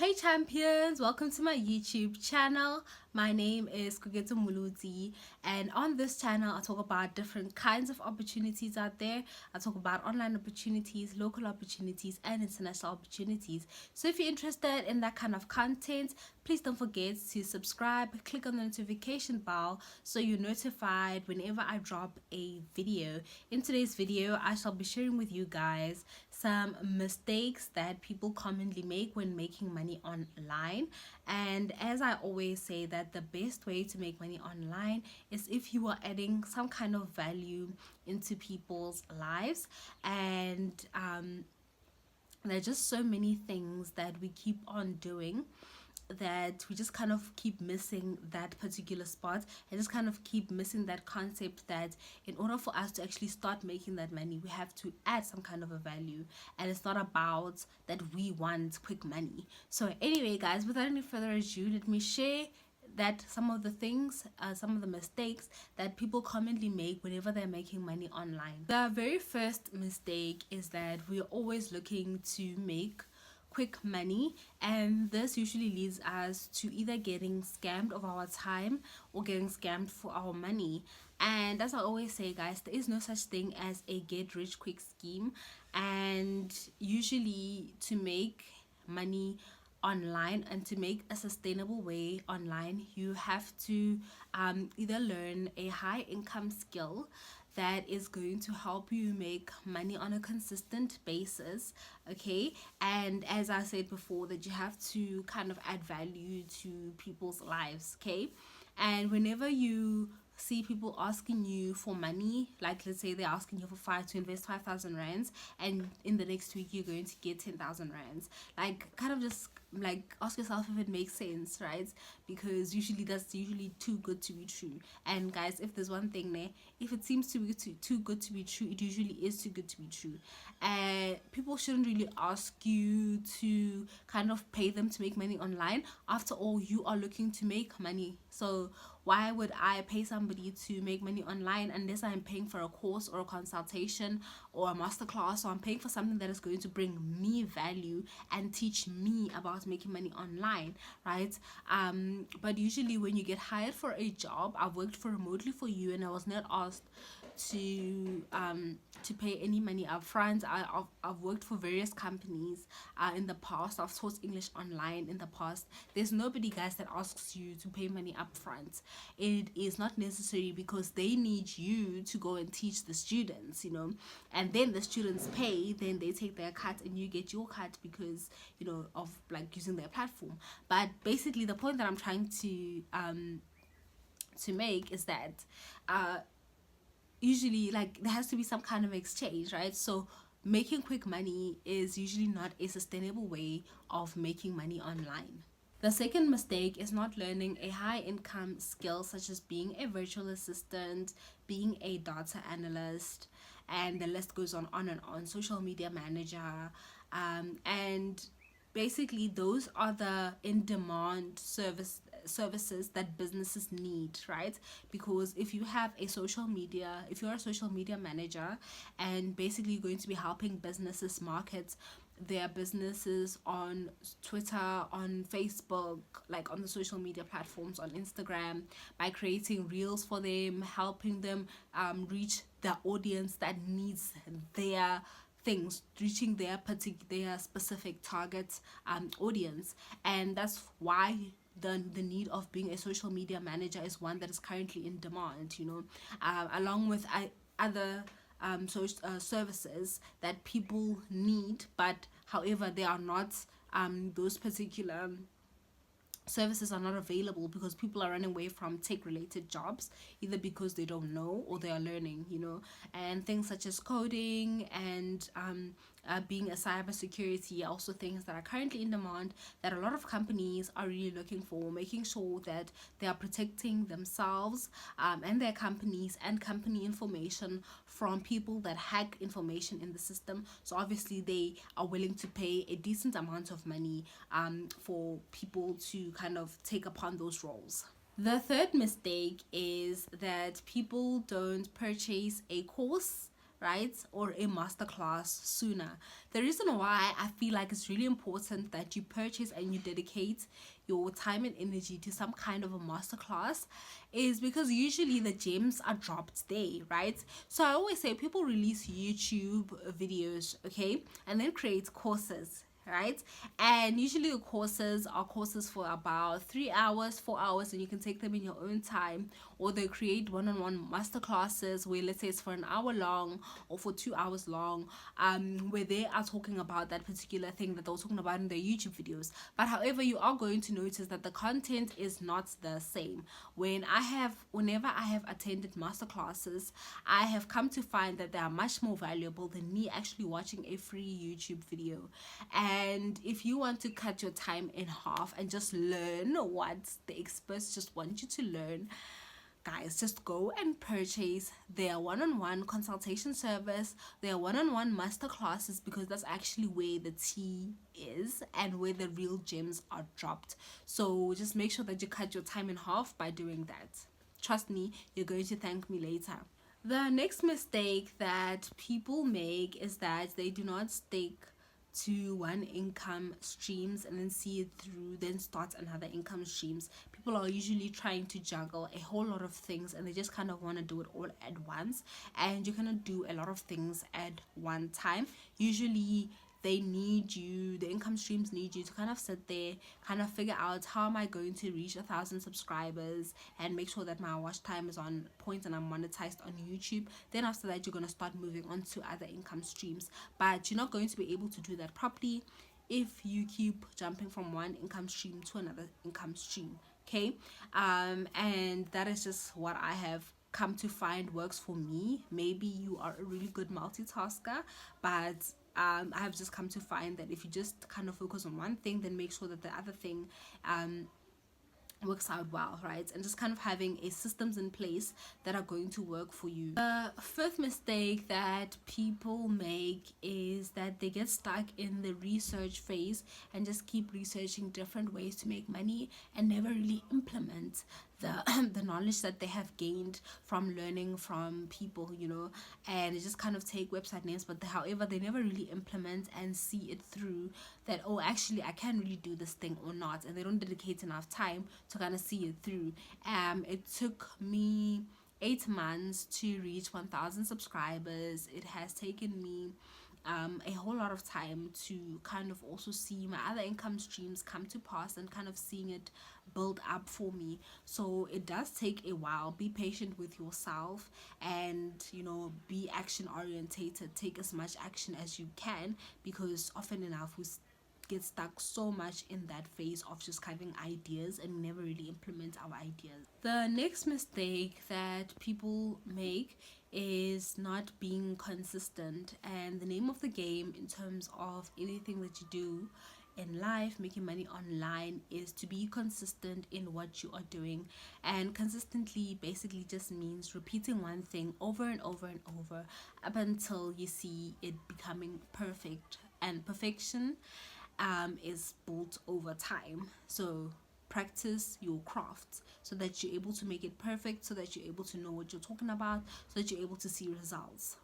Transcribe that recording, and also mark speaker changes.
Speaker 1: Hey champions, welcome to my YouTube channel. My name is Kugeto Muluzi, and on this channel I talk about different kinds of opportunities out there. I talk about online opportunities, local opportunities, and international opportunities. So if you're interested in that kind of content, please don't forget to subscribe, click on the notification bell so you're notified whenever I drop a video. In today's video, I shall be sharing with you guys some mistakes that people commonly make when making money online. And as I always say, that the best way to make money online is if you are adding some kind of value into people's lives. And there are just so many things that we keep on doing that we just kind of keep missing that particular spot, and just kind of keep missing that concept that in order for us to actually start making that money, we have to add some kind of a value, and it's not about that we want quick money. So anyway guys, without any further ado, let me share that some of the things, some of the mistakes that people commonly make whenever they're making money online. The very first mistake is that we're always looking to make quick money, and this usually leads us to either getting scammed of our time or getting scammed for our money. And as I always say guys, there is no such thing as a get rich quick scheme, and usually to make money online and to make a sustainable way online, you have to either learn a high income skill that is going to help you make money on a consistent basis, okay? And as I said before, that you have to kind of add value to people's lives, okay? And whenever you see people asking you for money, like let's say they're asking you for five to invest 5,000 rands, and in the next week you're going to get 10,000 rands, like kind of just like ask yourself if it makes sense, right? Because usually that's usually too good to be true. And guys, if there's one thing there, if it seems to be too good to be true, it usually is too good to be true. And people shouldn't really ask you to kind of pay them to make money online. After all, you are looking to make money, so why would I pay somebody to make money online unless I'm paying for a course or a consultation or a masterclass, or I'm paying for something that is going to bring me value and teach me about making money online, right? But usually when you get hired for a job, I've worked for remotely for you, and I was not asked to pay any money up front. I've worked for various companies in the past. I've taught English online in the past. There's nobody, guys, that asks you to pay money up front. It is not necessary because they need you to go and teach the students, you know, and then the students pay, then they take their cut and you get your cut because, you know, of like using their platform. But basically the point that I'm trying to make is that usually like there has to be some kind of exchange, right? So making quick money is usually not a sustainable way of making money online. The second mistake is not learning a high income skill such as being a virtual assistant, being a data analyst, and the list goes on and on, social media manager, and basically those are the in demand services that businesses need, right? Because if you have a social media, if you're a social media manager and basically you're going to be helping businesses market their businesses on Twitter, on Facebook, like on the social media platforms, on Instagram, by creating reels for them, helping them reach the audience that needs their things, reaching their specific target audience. And that's why the need of being a social media manager is one that is currently in demand, you know, along with other services that people need, but however they are not, those particular services are not available because people are running away from tech related jobs, either because they don't know or they are learning, you know. And things such as coding and being a cybersecurity are also things that are currently in demand, that a lot of companies are really looking for, making sure that they are protecting themselves and their companies and company information from people that hack information in the system. So obviously they are willing to pay a decent amount of money for people to kind of take upon those roles. The third mistake is that people don't purchase a course right, or a masterclass sooner. The reason why I feel like it's really important that you purchase and you dedicate your time and energy to some kind of a masterclass is because usually the gems are dropped there, right? So I always say people release YouTube videos, okay, and then create courses, right? And usually the courses are courses for about 3 hours, 4 hours, and you can take them in your own time. Or they create one-on-one master classes where, let's say, it's for an hour long or for 2 hours long, where they are talking about that particular thing that they were talking about in their YouTube videos. But however, you are going to notice that the content is not the same. Whenever I have attended master classes, I have come to find that they are much more valuable than me actually watching a free YouTube video. And if you want to cut your time in half and just learn what the experts just want you to learn, guys, just go and purchase their one-on-one consultation service, their one-on-one master classes, because that's actually where the tea is and where the real gems are dropped. So just make sure that you cut your time in half by doing that. Trust me, you're going to thank me later. The next mistake that people make is that they do not stick to one income streams and then see it through, then start another income streams. People are usually trying to juggle a whole lot of things and they just kind of want to do it all at once, and you're gonna do a lot of things at one time. Usually the income streams need you to kind of sit there, kind of figure out, how am I going to reach 1,000 subscribers and make sure that my watch time is on point and I'm monetized on YouTube. Then after that, you're going to start moving on to other income streams, but you're not going to be able to do that properly if you keep jumping from one income stream to another income stream. Okay, and that is just what I have come to find works for me. Maybe you are a really good multitasker, but I have just come to find that if you just kind of focus on one thing, then make sure that the other thing works out well, right? And just kind of having a systems in place that are going to work for you. The fifth mistake that people make is that they get stuck in the research phase and just keep researching different ways to make money and never really implement the the knowledge that they have gained from learning from people, and they just kind of take website names, but however they never really implement and see it through, that, oh, actually I can really do this thing or not, and they don't dedicate enough time to kind of see it through. It took me 8 months to reach 1,000 subscribers. It has taken me a whole lot of time to kind of also see my other income streams come to pass and kind of seeing it build up for me. So it does take a while. Be patient with yourself and be action orientated. Take as much action as you can, because often enough we get stuck so much in that phase of just having ideas and never really implement our ideas. The next mistake that people make is not being consistent, and the name of the game in terms of anything that you do in life, making money online, is to be consistent in what you are doing. And consistently basically just means repeating one thing over and over and over up until you see it becoming perfect. And perfection is built over time. So practice your craft so that you're able to make it perfect, so that you're able to know what you're talking about, so that you're able to see results.